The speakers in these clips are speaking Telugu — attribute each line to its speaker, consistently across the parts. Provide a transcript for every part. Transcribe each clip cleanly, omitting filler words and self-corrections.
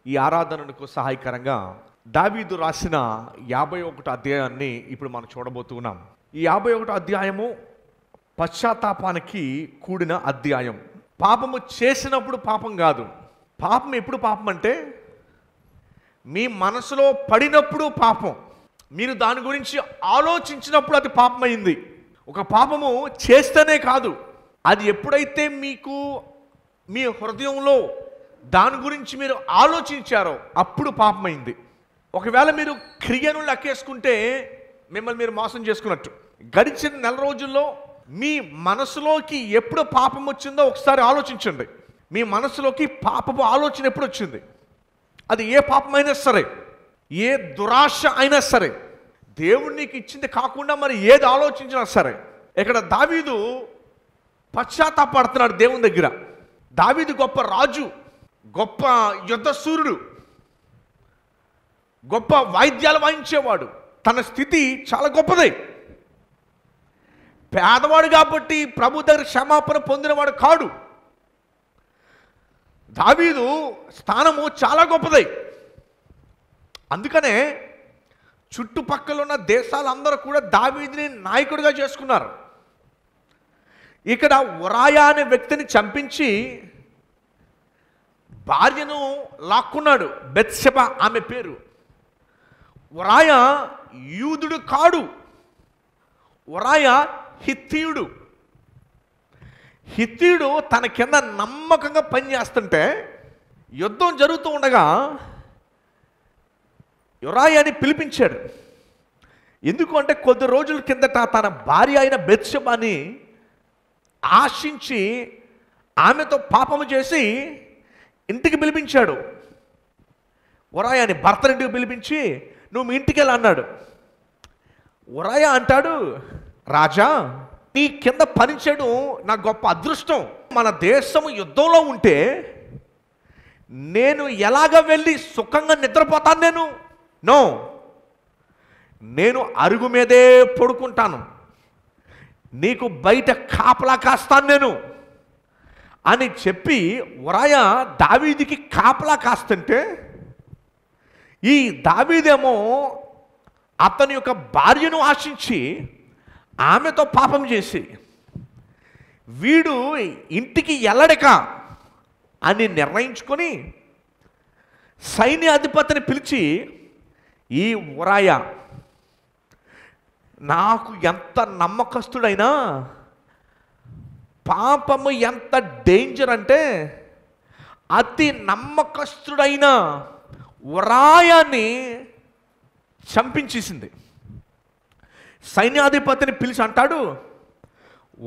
Speaker 1: ఈ ఆరాధనకు సహాయకరంగా దావీదు రాసిన 51 అధ్యాయాన్ని ఇప్పుడు మనం చూడబోతున్నాం. ఈ 51 అధ్యాయము పశ్చాత్తాపానికి కూడిన అధ్యాయం. పాపము చేసినప్పుడు పాపం కాదు. పాపం ఎప్పుడు పాపం అంటే మీ మనసులో పడినప్పుడు పాపం. మీరు దాని గురించి ఆలోచించినప్పుడు అది పాపమైంది. ఒక పాపము చేస్తేనే కాదు, అది ఎప్పుడైతే మీకు మీ హృదయంలో దాని గురించి మీరు ఆలోచించారో అప్పుడు పాపమైంది. ఒకవేళ మీరు క్రియను లెక్కేసుకుంటే మిమ్మల్ని మీరు మోసం చేసుకున్నట్టు. గడిచిన నెల రోజుల్లో మీ మనసులోకి ఎప్పుడు పాపం వచ్చిందో ఒకసారి ఆలోచించండి. మీ మనసులోకి పాపపు ఆలోచన ఎప్పుడు వచ్చింది? అది ఏ పాపమైనా సరే, ఏ దురాశ అయినా సరే, దేవుడు నీకు ఇచ్చింది కాకుండా మరి ఏది ఆలోచించినా సరే. ఇక్కడ దావీదు పశ్చాత్తాపడుతున్నాడు దేవుని దగ్గర. దావీదు గొప్ప రాజు, గొప్ప యుద్ధ సూర్యుడు, గొప్ప వాయిద్యాలు వాయించేవాడు. తన స్థితి చాలా గొప్పదే. పేదవాడు కాబట్టి ప్రభు దగ్గర క్షమాపణ పొందినవాడు కాడు. దావీదు స్థానము చాలా గొప్పదే. అందుకనే చుట్టుపక్కల ఉన్న దేశాలందరూ కూడా దావీదుని నాయకుడిగా చేసుకున్నారు. ఇక్కడ ఉరాయా అనే వ్యక్తిని చంపించి భార్యను లాక్కున్నాడు. బెత్షెబ ఆమె పేరు. ఉరాయా యూదుడు కాడు, ఉరాయా హిత్తీయుడు. హిత్తీయుడు తన కింద నమ్మకంగా పనిచేస్తుంటే యుద్ధం జరుగుతూ ఉండగా ఉరాయాని పిలిపించాడు. ఎందుకు అంటే కొద్ది రోజుల కిందట తన భార్య అయిన బెత్షెబాని ఆశించి ఆమెతో పాపము చేసి ఇంటికి పిలిపించాడు. ఉరాయాని భర్తని ఇంటికి పిలిపించి నువ్వు మీ ఇంటికి వెళ్ళి అన్నాడు. ఉరాయా అంటాడు, రాజా నీ కింద పనిచేయడం నా గొప్ప అదృష్టం. మన దేశము యుద్ధంలో ఉంటే నేను ఎలాగ వెళ్ళి సుఖంగా నిద్రపోతాను? నేను అరుగు మీదే పడుకుంటాను, నీకు బయట కాపలా కాస్తాను నేను అని చెప్పి ఉరాయా దావీదుకి కాపలా కాస్తుంటే, ఈ దావీదేమో అతని యొక్క భార్యను ఆశించి ఆమెతో పాపం చేసి వీడు ఇంటికి వెళ్ళడక అని నిర్ణయించుకొని సైన్యాధిపతిని పిలిచి, ఈ ఉరాయా నాకు ఎంత నమ్మకస్తుడైనా పాపము ఎంత డేంజర్ అంటే అతి నమ్మకస్తుడైన ఉరాయాని చంపించేసింది. సైన్యాధిపతిని పిలిచి అంటాడు,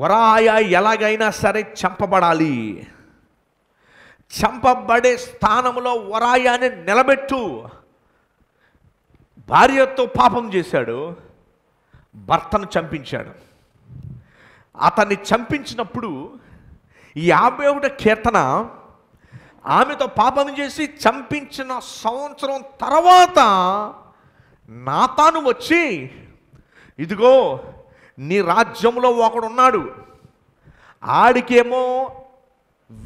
Speaker 1: ఉరాయా ఎలాగైనా సరే చంపబడాలి, చంపబడే స్థానంలో ఉరాయాని నిలబెట్టు. భార్యతో పాపం చేశాడు, భర్తను చంపించాడు. అతన్ని చంపించినప్పుడు 51 కీర్తన ఆమెతో పాపం చేసి చంపించిన సంవత్సరం తర్వాత నాతాను వచ్చి, ఇదిగో నీ రాజ్యంలో ఒకడున్నాడు, ఆడికేమో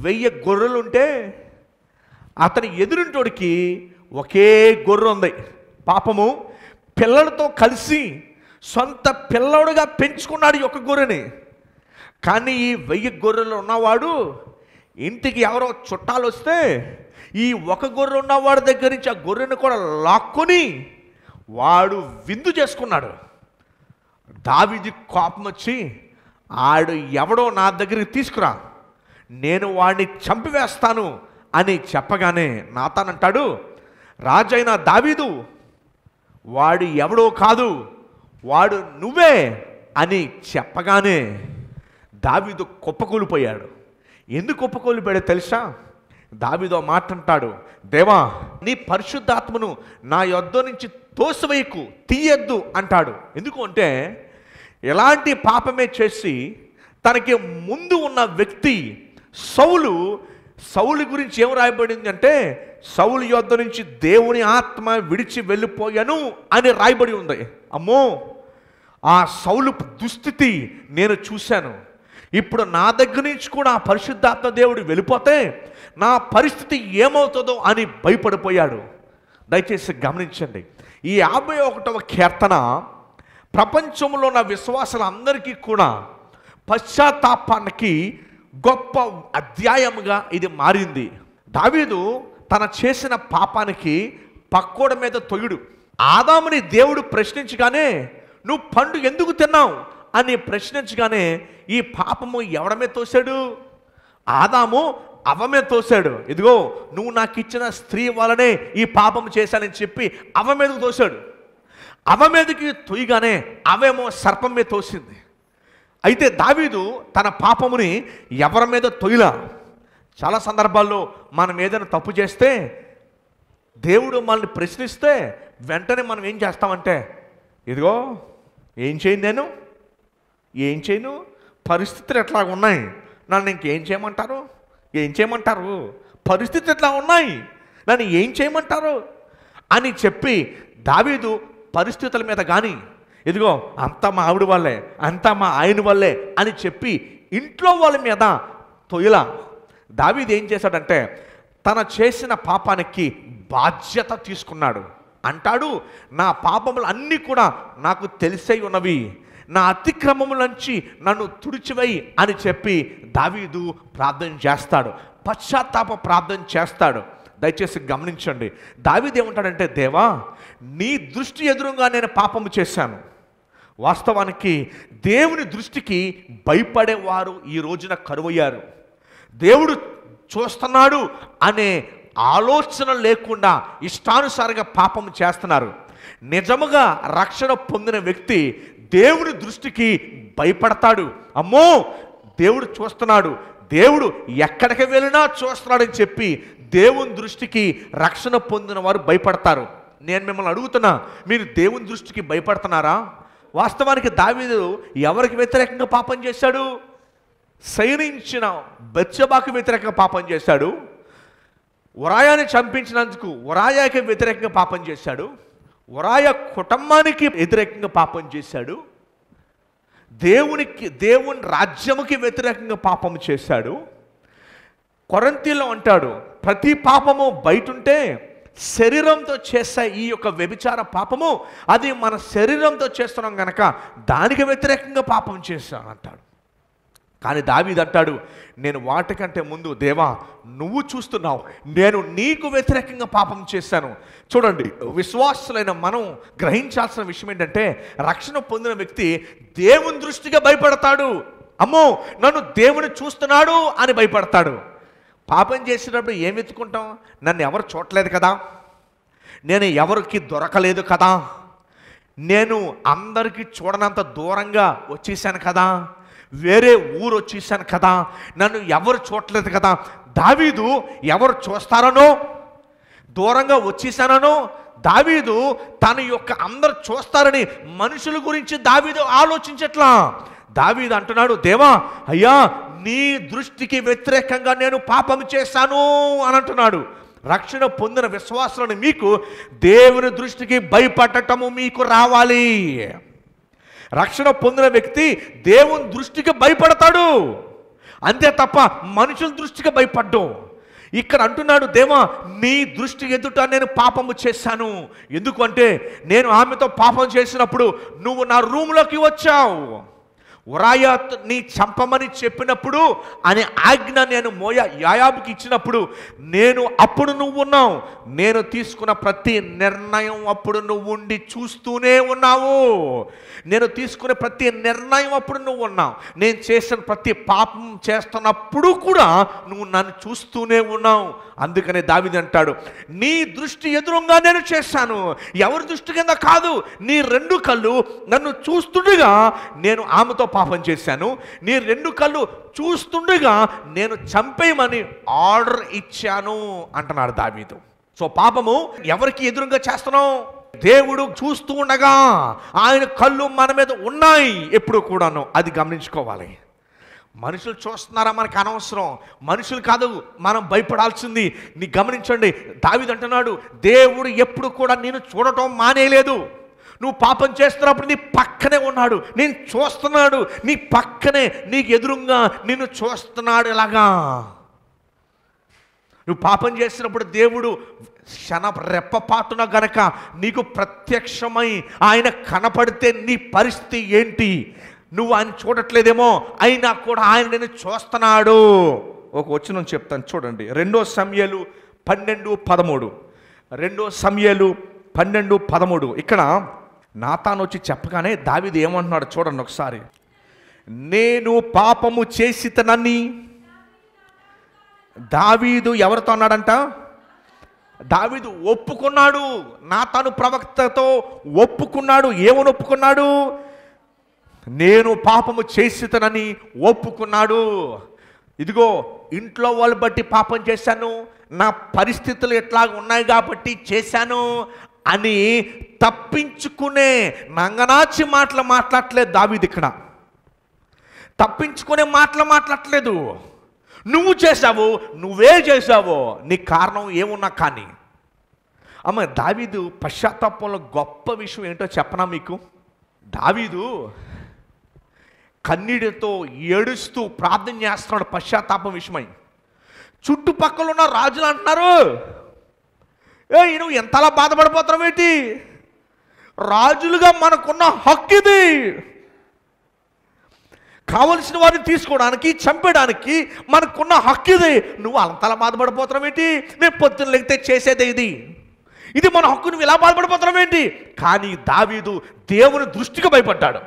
Speaker 1: 1000 గొర్రెలుంటే అతని ఎదురింటోడికి ఒకే గొర్రె ఉంది. పాపము పిల్లలతో కలిసి సొంత పిల్లడుగా పెంచుకున్నాడు ఈ ఒక గొర్రెని. కానీ ఈ 1000 గొర్రెలు ఉన్నవాడు ఇంటికి ఎవరో చుట్టాలు వస్తే ఈ ఒక గొర్రె ఉన్నవాడి దగ్గర నుంచి ఆ గొర్రెను కూడా లాక్కొని వాడు విందు చేసుకున్నాడు. దావీదు కోపం వచ్చి, ఆడు ఎవడో నా దగ్గరికి తీసుకురా, నేను వాడిని చంపివేస్తాను అని చెప్పగానే నాతానంటాడు, రాజైన దావీదు వాడు ఎవడో కాదు, వాడు నువ్వే అని చెప్పగానే దావీదు కుప్పకూలిపోయాడు. ఎందుకు కుప్పకూలిపోయాడో తెలుసా? దావీదు మాట అంటాడు, దేవా నీ పరిశుద్ధాత్మను నా యొద్ద నుంచి తోసివేయకు, తీయద్దు అంటాడు. ఎందుకు అంటే ఎలాంటి పాపమే చేసి తనకి ముందు ఉన్న వ్యక్తి సౌలు గురించి ఏం రాయబడింది అంటే, సౌలు యొద్ద నుంచి దేవుని ఆత్మ విడిచి వెళ్ళిపోయాను అని రాయబడి ఉంది. అమ్మో, ఆ సౌలు దుస్థితి నేను చూశాను. ఇప్పుడు నా దగ్గర నుంచి కూడా ఆ పరిశుద్ధాత్మ దేవుడు వెళ్ళిపోతే నా పరిస్థితి ఏమవుతుందో అని భయపడిపోయాడు. దయచేసి గమనించండి, ఈ 51వ కీర్తన ప్రపంచంలో ఉన్న విశ్వాసులందరికీ కూడా పశ్చాత్తాపానికి గొప్ప అధ్యాయముగా ఇది మారింది. దావీదు తన చేసిన పాపానికి పక్కోడ మీద తొయ్యుడు. ఆదాముని దేవుడు ప్రశ్నించగానే నువ్వు పండు ఎందుకు తిన్నావు అని ప్రశ్నించగానే ఈ పాపము ఎవడ మీద తోశాడు? ఆదాము అవ్వ మీద తోశాడు. ఇదిగో నువ్వు నాకు ఇచ్చిన స్త్రీ వలనే ఈ పాపము చేశానని చెప్పి అవ్వ మీదకు తోశాడు. అవ్వ మీదకి తొయ్యగానే అవేమో సర్పం మీద తోసింది. అయితే దావీదు తన పాపముని ఎవరి మీద తొయ్యలా. చాలా సందర్భాల్లో మనం ఏదైనా తప్పు చేస్తే దేవుడు మనల్ని ప్రశ్నిస్తే వెంటనే మనం ఏం చేస్తామంటే, ఇదిగో ఏం చేయను, ఏం చేయను, పరిస్థితులు ఎట్లా ఉన్నాయి, నన్ను ఇంకేం చేయమంటారు, ఏం చేయమంటారు, పరిస్థితులు ఎట్లా ఉన్నాయి, నన్ను ఏం చేయమంటారు అని చెప్పి దావీదు పరిస్థితుల మీద కానీ ఇదిగో అంతా మా ఆవిడ వల్లే, అంతా మా ఆయన వల్లే అని చెప్పి ఇంట్లో వాళ్ళ మీద తొయ్యలా. దావీదు ఏం చేశాడంటే తన చేసిన పాపానికి బాధ్యత తీసుకున్నాడు. అంటాడు, నా పాపములు అన్నీ కూడా నాకు తెలిసే ఉన్నవి, నా అతిక్రమముల నుంచి నన్ను తుడిచివేయి అని చెప్పి దావీదు ప్రార్థన చేస్తాడు, పశ్చాత్తాప ప్రార్థన చేస్తాడు. దయచేసి గమనించండి, దావీదు ఏమంటాడంటే, దేవా నీ దృష్టి ఎదురుగా నేను పాపము చేశాను. వాస్తవానికి దేవుని దృష్టికి భయపడేవారు ఈ రోజున కరువయ్యారు. దేవుడు చూస్తున్నాడు అనే ఆలోచన లేకుండా ఇష్టానుసారంగా పాపం చేస్తున్నారు. నిజముగా రక్షణ పొందిన వ్యక్తి దేవుని దృష్టికి భయపడతాడు. అమ్మో దేవుడు చూస్తున్నాడు, దేవుడు ఎక్కడికి వెళ్ళినా చూస్తున్నాడని చెప్పి దేవుని దృష్టికి రక్షణ పొందిన వారు భయపడతారు. నేను మిమ్మల్ని అడుగుతున్నా, మీరు దేవుని దృష్టికి భయపడుతున్నారా? వాస్తవానికి దావీదు ఎవరికి వ్యతిరేకంగా పాపం చేశాడు? శయనించిన బెత్షెబాకు వ్యతిరేకంగా పాపం చేశాడు. ఉరాయాని చంపించినందుకు ఉరాయాకి వ్యతిరేకంగా పాపం చేశాడు. ఉరాయా కుటుంబానికి వ్యతిరేకంగా పాపం చేశాడు. దేవుని రాజ్యముకి వ్యతిరేకంగా పాపం చేశాడు. కొరింథీయుల్లో అంటాడు, ప్రతి పాపము బయటుంటే శరీరంతో చేసే ఈ యొక్క వ్యభిచార పాపము అది మన శరీరంతో చేస్తున్నాం కనుక దానికి వ్యతిరేకంగా పాపం చేశాను అంటాడు. కానీ దావీదు అంటాడు, నేను వాటికంటే ముందు దేవా నువ్వు చూస్తున్నావు, నేను నీకు వ్యతిరేకంగా పాపం చేశాను. చూడండి, విశ్వాసులైన మనం గ్రహించాల్సిన విషయం ఏంటంటే, రక్షణ పొందిన వ్యక్తి దేవుని దృష్టిగా భయపడతాడు. అమ్మో నన్ను దేవుని చూస్తున్నాడు అని భయపడతాడు. పాపం చేసినప్పుడు ఏం వెతుకుంటాం? నన్ను ఎవరు చూడలేదు కదా, నేను ఎవరికి దొరకలేదు కదా, నేను అందరికీ చూడనంత దూరంగా వచ్చేసాను కదా, వేరే ఊరు వచ్చేసాను కదా, నన్ను ఎవరు చూడలేదు కదా. దావీదు ఎవరు చూస్తారనో, దూరంగా వచ్చేసానో, దావీదు తన యొక్క అందరు చూస్తారని మనుషుల గురించి దావీదు ఆలోచించట్లా. దావీదు అంటున్నాడు, దేవా అయ్యా నీ దృష్టికి వ్యతిరేకంగా నేను పాపం చేశాను అని అంటున్నాడు. రక్షణ పొందిన విశ్వాసులను మీకు దేవుని దృష్టికి భయపడటము మీకు రావాలి. రక్షణ పొందిన వ్యక్తి దేవుని దృష్టికి భయపడతాడు, అంతే తప్ప మనుషుల దృష్టికి భయపడ్డు. ఇక్కడ అంటున్నాడు, దేవా నీ దృష్టి ఎదుట నేను పాపము చేశాను. ఎందుకంటే నేను ఆమెతో పాపం చేసినప్పుడు నువ్వు నా రూమ్లోకి వచ్చావు. ఉరాయా నీ చంపమని చెప్పినప్పుడు అనే ఆజ్ఞ నేను యాయాబుకి ఇచ్చినప్పుడు అప్పుడు నువ్వు ఉన్నావు. నేను తీసుకున్న ప్రతి నిర్ణయం అప్పుడు నువ్వు ఉండి చూస్తూనే ఉన్నావు. నేను తీసుకునే ప్రతి నిర్ణయం అప్పుడు నువ్వు ఉన్నావు. నేను చేసిన ప్రతి పాపం చేస్తున్నప్పుడు కూడా నువ్వు నన్ను చూస్తూనే ఉన్నావు. అందుకనే దావీదు అంటాడు, నీ దృష్టి ఎదురుగా నేను చేశాను, ఎవరి దృష్టి కింద కాదు. నీ రెండు కళ్ళు నన్ను చూస్తుండగా నేను ఆమెతో పాపం చేశాను, నీ రెండు కళ్ళు చూస్తుండగా నేను చంపేయమని ఆర్డర్ ఇచ్చాను అంటున్నాడు దావీదు. సో పాపము ఎవరికి ఎదురుగా చేస్తున్నావు? దేవుడు చూస్తూ ఉండగా ఆయన కళ్ళు మన మీద ఉన్నాయి ఎప్పుడు కూడాను. అది గమనించుకోవాలి. మనుషులు చూస్తున్నారా మనకు అనవసరం, మనుషులు కాదు మనం భయపడాల్సింది. నీ గమనించండి, దావీదు అంటున్నాడు, దేవుడు ఎప్పుడు కూడా నేను చూడటం మానేయలేదు. నువ్వు పాపం చేస్తున్నప్పుడు నీ పక్కనే ఉన్నాడు, నేను చూస్తున్నాడు, నీ పక్కనే నీకు ఎదురుగా నిన్ను చూస్తున్నాడు. ఎలాగా? నువ్వు పాపం చేసినప్పుడు దేవుడు రెప్పపాటున గనక నీకు ప్రత్యక్షమై ఆయన కనపడితే నీ పరిస్థితి ఏంటి? నువ్వు ఆయన చూడట్లేదేమో, అయినా కూడా ఆయన నేను చూస్తున్నాడు. ఒక వచనం చెప్తాను చూడండి, 2 సమూయేలు 12:13. 2 సమూయేలు 12:13. ఇక్కడ నాతాను వచ్చి చెప్పగానే దావీదు ఏమంటున్నాడు చూడండి ఒకసారి. నేను పాపము చేసితనని దావీదు ఎవరితో అన్నాడంట? దావీదు ఒప్పుకున్నాడు. నాతాను ప్రవక్తతో ఒప్పుకున్నాడు. ఏమని ఒప్పుకున్నాడు? నేను పాపము చేసితనని ఒప్పుకున్నాడు. ఇదిగో ఇంట్లో వాళ్ళు బట్టి పాపం చేశాను, నా పరిస్థితులు ఎట్లా ఉన్నాయి కాబట్టి చేశాను అని తప్పించుకునే నంగనాచి మాటలు మాట్లాడలేదు దావీదు. ఇక్కడ తప్పించుకునే మాటలు మాట్లాడలేదు. నువ్వు చేశావు, నువ్వే చేశావు, నీ కారణం ఏమున్నా కానీ. అమ్మ, దావీదు పశ్చాత్తాపంలో గొప్ప విషయం ఏంటో చెప్పనా మీకు? దావీదు కన్నీటితో ఏడుస్తూ ప్రార్థన చేస్తున్నాడు పశ్చాత్తాపం విషయమై. చుట్టుపక్కల ఉన్న రాజులు అంటున్నారు, నువ్వు ఎంతలా బాధపడిపోతున్నావు ఏంటి? రాజులుగా మనకున్న హక్కు ఇది. కావలసిన వారిని తీసుకోవడానికి, చంపేయడానికి మనకున్న హక్కు ఇది. నువ్వు అంతలా బాధపడిపోతున్నావు ఏంటి? నేను పొద్దున్న లేకపోతే చేసేదే ఇది మన హక్కు, నువ్వు ఇలా బాధపడిపోతున్నావు ఏంటి? కానీ దావీదు దేవుని దృష్టికి భయపడ్డాడు.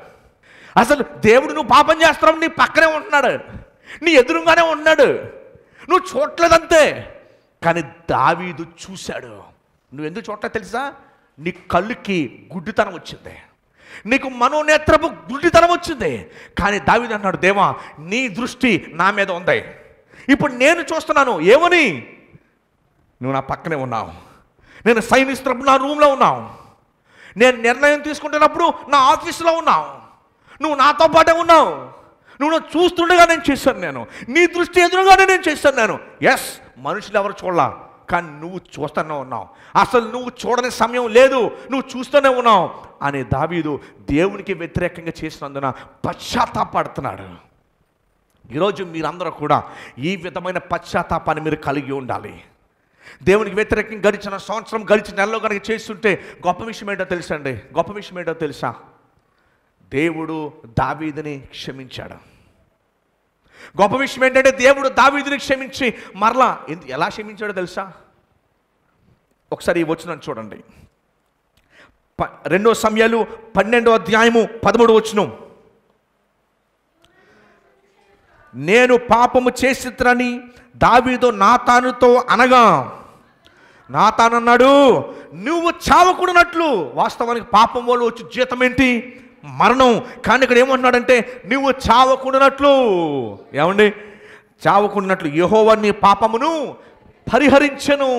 Speaker 1: అసలు దేవుడు నువ్వు పాపం చేస్తున్నావు నీ పక్కనే ఉంటున్నాడు, నీ ఎదురుగానే ఉన్నాడు, నువ్వు చూడలేదంతే. కానీ దావీదు చూశాడు. నువ్వెందుకు చూడలేదు తెలుసా? నీ కళ్ళుకి గుడ్డితనం వచ్చింది, నీకు మనోనేత్రపు గుడ్డితనం వచ్చింది. కానీ దావీదు అన్నాడు, దేవా నీ దృష్టి నా మీద ఉంది, ఇప్పుడు నేను చూస్తున్నాను. ఏమని? నువ్వు నా పక్కనే ఉన్నావు, నేను సైనిస్తున్నప్పుడు నా రూమ్లో ఉన్నావు, నేను నిర్ణయం తీసుకుంటున్నప్పుడు నా ఆఫీసులో ఉన్నావు, నువ్వు నాతో పాటే ఉన్నావు, నువ్వు చూస్తుండగా నేను చేశాను, నేను నీ దృష్టి ఎదురుగానే నేను చేశాను. నేను ఎస్, మనుషులు ఎవరు చూడలా, కానీ నువ్వు చూస్తూనే ఉన్నావు. అసలు నువ్వు చూడని సమయం లేదు, నువ్వు చూస్తూనే ఉన్నావు అని దావీదు దేవునికి వ్యతిరేకంగా చేసినందున పశ్చాత్తాపడుతున్నాడు. ఈరోజు మీరందరూ కూడా ఈ విధమైన పశ్చాత్తాపాన్ని మీరు కలిగి ఉండాలి. దేవునికి వ్యతిరేకంగా గడిచిన సంవత్సరం, గడిచిన నెలలో కనుక చేస్తుంటే గొప్ప విషయం ఏంటో తెలుసా అండి? గొప్ప విషయం ఏంటో తెలుసా? దేవుడు దావీదుని క్షమించాడు. గొప్ప విషయం ఏంటంటే దేవుడు దావీదుని క్షమించి మరలా ఎలా క్షమించాడో తెలుసా? ఒకసారి ఈ వచనం చూడండి. 2 సమూయేలు 12:13. నేను పాపము చేసినని దావీదు నాతానుతో అనగా, నాతాను అన్నాడు, నువ్వు చావకూడనట్లు. వాస్తవానికి పాపం వల్ల వచ్చి జీతం ఏంటి? మరణం. కానీ ఇక్కడ ఏమంటున్నాడంటే నువ్వు చావకుండానట్లు. ఏమండి? చావకుండానట్లు యెహోవా నీ పాపమును పరిహరించెను.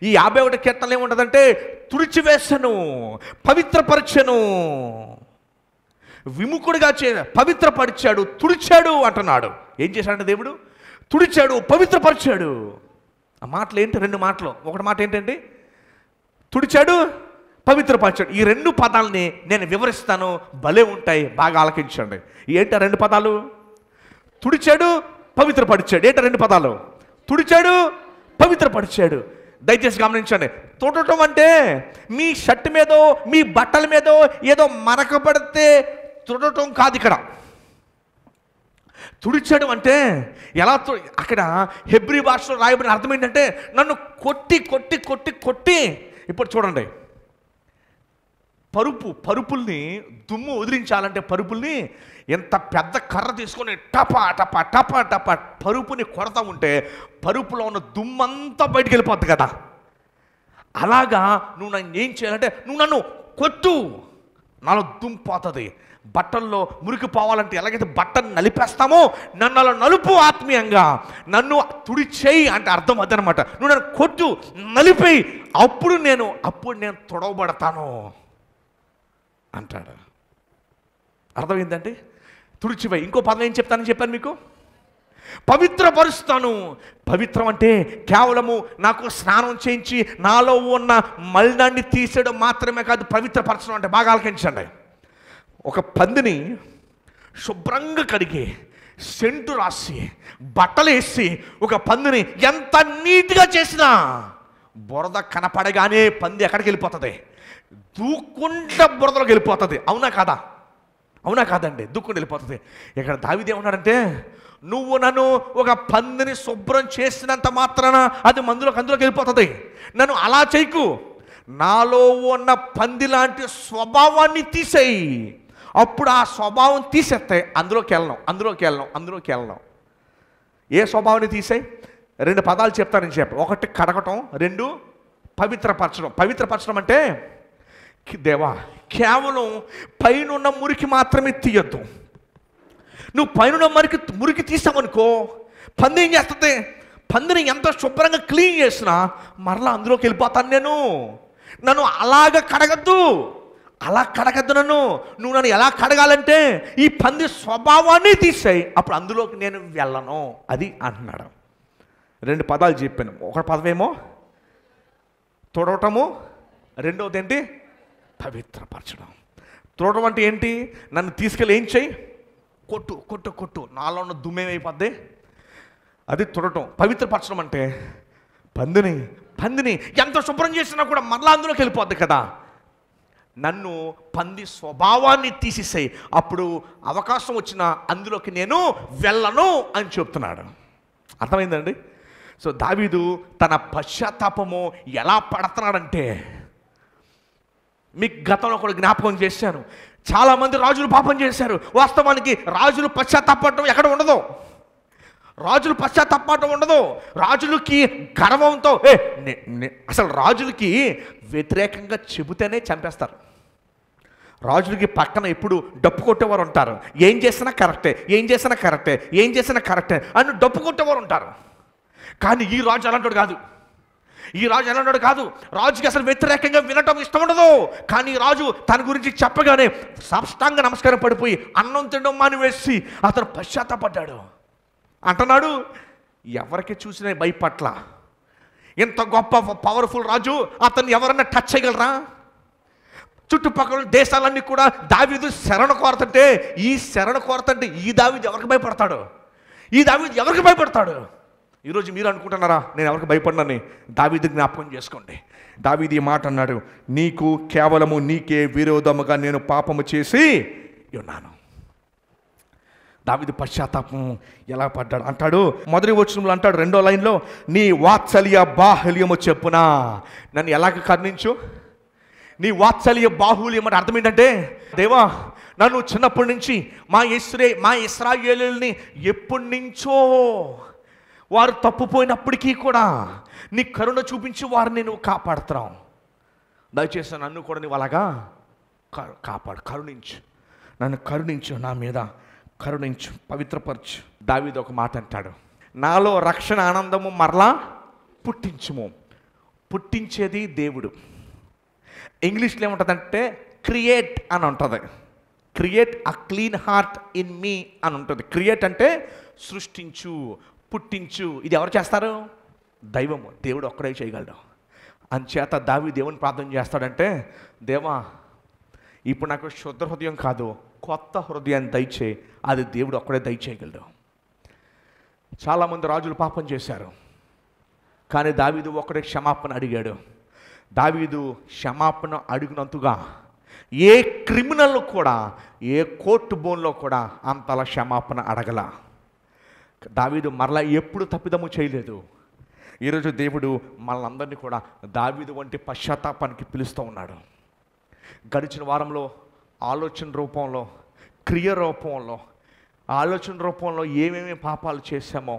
Speaker 1: ఈ 51 కీర్తనలు ఏముంటుందంటే తుడిచివేసను, పవిత్రపరచెను, విముఖుడిగా పవిత్రపరిచాడు, తుడిచాడు అంటున్నాడు. ఏం చేశాడంటే దేవుడు? తుడిచాడు, పవిత్రపరిచాడు. ఆ మాటలు ఏంటి? 2 మాటలు. ఒకటి మాట ఏంటండి? తుడిచాడు, పవిత్రపరిచాడు. ఈ 2 పదాలని నేను వివరిస్తాను, భలే ఉంటాయి, బాగా ఆలకించండి. ఏంటి 2 పదాలు? తుడిచాడు, పవిత్రపరిచాడు. ఏంటి 2 పదాలు? తుడిచాడు, పవిత్రపరిచాడు. దయచేసి గమనించండి. తుడటం అంటే మీ షర్ట్ మీదో మీ బట్టల మీదో ఏదో మరకబడితే తుడటం కాదు. ఇక్కడ తుడిచడం అంటే ఎలా? అక్కడ హెబ్రీ భాషలో రాయబడిన అర్థం ఏంటంటే నన్ను కొట్టి కొట్టి కొట్టి కొట్టి. ఇప్పుడు చూడండి, పరుపుల్ని దుమ్ము వదిలించాలంటే పరుపుల్ని ఎంత పెద్ద కర్ర తీసుకొని టపా టపా టపా టపా పరుపుని కొడతా ఉంటే పరుపులో ఉన్న దుమ్మంతా బయటికి వెళ్ళిపోద్ది కదా. అలాగా నువ్వు నన్ను ఏం చేయాలంటే నువ్వు నన్ను కొట్టు, నాలో దుమ్ము పోతుంది. బట్టల్లో మురికి పోవాలంటే ఎలాగైతే బట్టను నలిపేస్తామో నన్ను అలా నలుపు ఆత్మీయంగా. నన్ను తుడిచేయి అంటే అర్థం అదనమాట. నువ్వు నన్ను కొట్టు, నలిపేయి, అప్పుడు నేను తొడవబడతాను అంటాడు. అర్థమైందండి? తుడిచివేయి. ఇంకో పదం ఏం చెప్తానని చెప్పాను మీకు? పవిత్రపరుస్తాను. పవిత్రం అంటే కేవలము నాకు స్నానం చేయించి నాలో ఉన్న మలినాన్ని తీసేయడం మాత్రమే కాదు. పవిత్రపరచడం అంటే బాగా ఆలకించండి. ఒక పందిని శుభ్రంగా కడిగి సెంటు రాసి బట్టలు వేసి ఒక పందిని ఎంత నీట్గా చేసినా బురద కనపడగానే పంది ఎక్కడికి వెళ్ళిపోతుంది? దూకుంట బురదలోకి వెళ్ళిపోతుంది. అవునా కాదా? అవునా కాదండి? దూకుంటూ వెళ్ళిపోతుంది. ఇక్కడ దావీదు ఏమన్నాడంటే, నువ్వు నన్ను ఒక పందిని శుభ్రం చేసినంత మాత్రాన అది అందులోకి వెళ్ళిపోతుంది. నన్ను అలా చేయకు. నాలో ఉన్న పంది లాంటి స్వభావాన్ని తీసేయి. అప్పుడు ఆ స్వభావం తీసేస్తే అందులోకి వెళ్ళను. ఏ స్వభావాన్ని తీసేయి? 2 పదాలు చెప్తానని చెప్పి. 1 కడగటం, 2 పవిత్రపరచడం. పవిత్రపరచడం అంటే, దేవా కేవలం పైన మురికి మాత్రమే తీయొద్దు. నువ్వు పైన మురికి తీసావనుకో, పంది ఏం చేస్తుంది? పందిని ఎంత శుభ్రంగా క్లీన్ చేసినా మరలా అందులోకి వెళ్ళిపోతాను. నన్ను అలాగ కడగద్దు. నువ్వు నన్ను ఎలా కడగాలంటే ఈ పంది స్వభావాన్ని తీసేయి, అప్పుడు అందులోకి నేను వెళ్ళను. అది అంటున్నాడు. 2 పదాలు చెప్పాను. 1 పదమేమో తొడవటము, 2వది ఏంటి? పవిత్రపరచడం. తొడవటం అంటే ఏంటి? నన్ను తీసుకెళ్ళి ఏం చేయి? కొట్టు. నాలో ఉన్న దుమ్మేమైపోద్ది? అది తొడటం. పవిత్రపరచడం అంటే పందిని ఎంత శుభ్రం చేసినా కూడా మరలా అందులోకి వెళ్ళిపోద్ది కదా. నన్ను పంది స్వభావాన్ని తీసేసాయి, అప్పుడు అవకాశం వచ్చినా అందులోకి నేను వెళ్ళను అని చెప్తున్నాడు. అర్థమైందండి? సో దావీదు తన పశ్చాత్తాపము ఎలా పడుతున్నాడంటే, మీకు గతంలో కూడా జ్ఞాపకం చేశాను, చాలామంది రాజులు పాపం చేశారు. వాస్తవానికి రాజులు పశ్చాత్తాపడటం ఎక్కడ ఉండదు. రాజులకి గర్వంతో అసలు రాజులకి వ్యతిరేకంగా చెబితేనే చంపేస్తారు. రాజులకి పక్కన ఎప్పుడు డప్పు కొట్టేవారు ఉంటారు. ఏం చేసినా కరెక్టే అని డప్పు కొట్టేవారు ఉంటారు. కానీ ఈ రాజు అలాంటి కాదు. రాజుకి అసలు వ్యతిరేకంగా వినటం ఇష్టం ఉండదు. కానీ రాజు తన గురించి చెప్పగానే సాష్టాంగ నమస్కారం పడిపోయి అన్నం తినడం మానివేసి అతను పశ్చాత్తాపడ్డాడు. అంటున్నాడు, ఎవరికి చూసినా భయపట్ల. ఇంత గొప్ప పవర్ఫుల్ రాజు, అతన్ని ఎవరన్నా టచ్ చేయగలరా? చుట్టుపక్కల దేశాలన్నీ కూడా దావీదు శరణ కోరుతుంటే ఈ దావీదు ఎవరికి భయపడతాడు? ఈరోజు మీరు అనుకుంటున్నారా నేను ఎవరికి భయపడినని? దావీదు జ్ఞాపకం చేసుకోండి. దావీదు ఈ మాట అన్నాడు, కేవలము నీకే విరోధముగా నేను పాపము చేసి ఉన్నాను. దావీదు పశ్చాత్తాపం ఎలా పడ్డాడు అంటాడు. మొదటి వచనంలో అంటాడు, 2వ లైన్లో, నీ వాత్సల్య బాహుల్యము చెప్పునా నన్ను ఎలాగ కరుణించు. నీ వాత్సల్య బాహుల్యం అంటే అర్థం ఏంటంటే, దేవా నన్ను చిన్నప్పటి నుంచి మా ఇశ్రాయేలుని ఎప్పటి నుంచో వారు తప్పుపోయినప్పటికీ కూడా నీ కరుణ చూపించి వారిని నువ్వు కాపాడుతున్నావు. దయచేసి నన్ను కూడా నువ్వు అలాగా నన్ను కరుణించు, నా మీద కరుణించు, పవిత్రపరచు. దావీదు ఒక మాట అంటాడు, నాలో రక్షణ ఆనందము మరలా పుట్టించేది దేవుడు. ఇంగ్లీష్లో ఏముంటుందంటే క్రియేట్ అని ఉంటుంది. Create a clean heart in me అని ఉంటుంది. క్రియేట్ అంటే సృష్టించు, పుట్టించు. ఇది ఎవరు చేస్తారు? దైవము, దేవుడు ఒక్కడే చేయగలడు. అంచేత దావీదు దేవుని ప్రార్థన చేస్తాడంటే, దేవా ఇప్పుడు నాకు శుద్ధ హృదయం కాదు, కొత్త హృదయాన్ని దయచేయి. అది దేవుడు ఒక్కడే దయచేయగలడు. చాలామంది రాజులు పాపం చేశారు, కానీ దావీదు ఒక్కడే క్షమాపణ అడిగాడు. దావీదు క్షమాపణ అడిగినంతగా ఏ క్రిమినల్ కూడా, ఏ కోర్టు బోన్లో కూడా అంతలా క్షమాపణ అడగల. దావీదు మరలా ఎప్పుడు తప్పిదము చేయలేదు. ఈరోజు దేవుడు మనందరినీ కూడా దావీదు వంటి పశ్చాత్తాపానికి పిలుస్తూ ఉన్నాడు. గడిచిన వారంలో ఆలోచన రూపంలో, క్రియ రూపంలో, ఆలోచన రూపంలో ఏమేమి పాపాలు చేశామో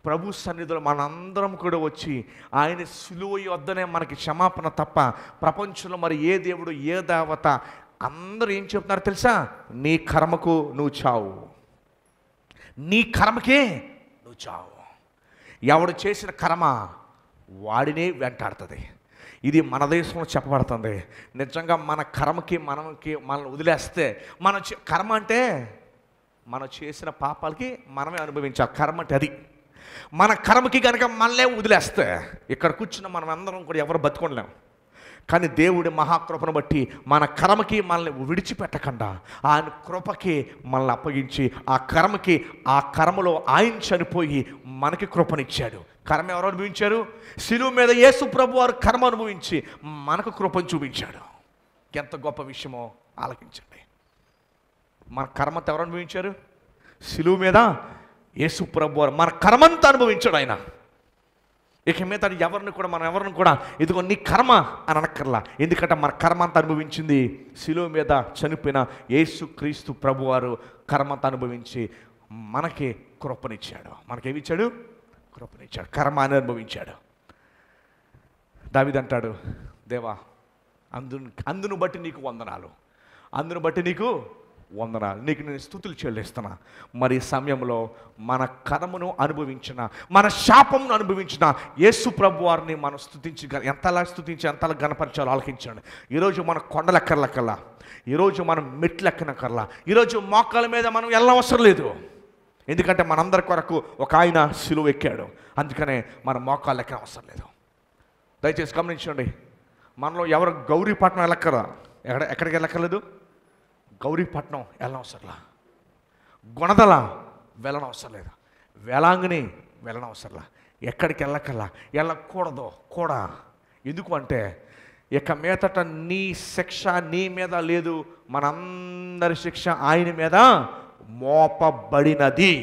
Speaker 1: ప్రభు సన్నిధిలో మనందరం కూడా వచ్చి ఆయన సిలువ యొద్దనే మనకి క్షమాపణ తప్ప ప్రపంచంలో మరి ఏ దేవుడు, ఏ దేవత, అందరూ ఏం చెప్తున్నారు తెలుసా? నీ కర్మకు నువ్వు చావు, నీ కర్మకే నువ్వు చావు. ఎవడు చేసిన కర్మ వాడినే వెంటాడుతుంది. ఇది మన దేశంలో చెప్పబడుతుంది. నిజంగా మన కర్మకి మనల్ని వదిలేస్తే, కర్మ అంటే మనం చేసిన పాపాలకి మనమే అనుభవించాలి. కర్మ అంటే అది. మన కర్మకి కనుక మనలే వదిలేస్తే ఇక్కడ కూర్చున్న మనం అందరం కూడా ఎవరు బతుకోలేము. కానీ దేవుడి మహాకృపను బట్టి మన కర్మకి మనల్ని విడిచిపెట్టకుండా ఆయన కృపకి మనల్ని అప్పగించి ఆ కర్మలో ఆయన చనిపోయి మనకి కృపనిచ్చాడు. కర్మ ఎవరు అనుభవించారు? శిలువ మీద యేసు ప్రభు వారు కర్మ అనుభవించి మనకు కృపను చూపించాడు. ఎంత గొప్ప విషయమో ఆలకించండి. మన కర్మంతా ఎవరు అనుభవించారు? శిలువ మీద యేసు ప్రభు వారు మన కర్మంతా అనుభవించాడు ఆయన. ఇక మీద మనం ఎవరిని కూడా ఇదిగో నీ కర్మ అని అనక్కర్లా. ఎందుకంటే మన కర్మ అంతా అనుభవించింది శిలువ మీద చనిపోయిన యేసు క్రీస్తు ప్రభువారు కర్మంతా అనుభవించి మనకి కృపనిచ్చాడు. మనకేమిచ్చాడు? కృపనిచ్చాడు. కర్మాన్ని అనుభవించాడు. దావీదు అంటాడు, దేవా అందును బట్టి నీకు వందనాలు, అందును బట్టి నీకు వందనాలు, నీకు నేను స్తుతులు చెల్లిస్తున్నా. మరి ఈ సమయంలో మన కర్మను అనుభవించిన, మన శాపమును అనుభవించిన యేసు ప్రభు వారిని మనం స్తుతించి ఎంతలా గణపరచాలో ఆలకించండి. ఈరోజు మన కొండలెక్కర్లకల్లా, ఈరోజు మనం మెట్లెక్కనకల్లా, ఈరోజు మోకాల మీద మనం వెళ్ళనవసరం లేదు. ఎందుకంటే మనందరి కొరకు ఒక ఆయన సిలువ ఎక్కాడు. అందుకనే మన మోకాలు ఎక్కన అవసరం లేదు. దయచేసి గమనించండి, మనలో ఎవరు గౌరీపట్నం వెళ్ళక్కరా? ఎక్కడికి వెళ్ళక్కర్లేదు? గౌరీపట్నం వెళ్ళనవసరంలా, గుణదల వెళ్ళనవసరం లేదు, వేలాంగిని వెళ్ళనవసరంలా, ఎక్కడికి వెళ్ళకూడదు కూడా. ఎందుకు అంటే ఇక మీదట నీ శిక్ష నీ మీద లేదు, మనందరి శిక్ష ఆయన మీద మోపబడినది.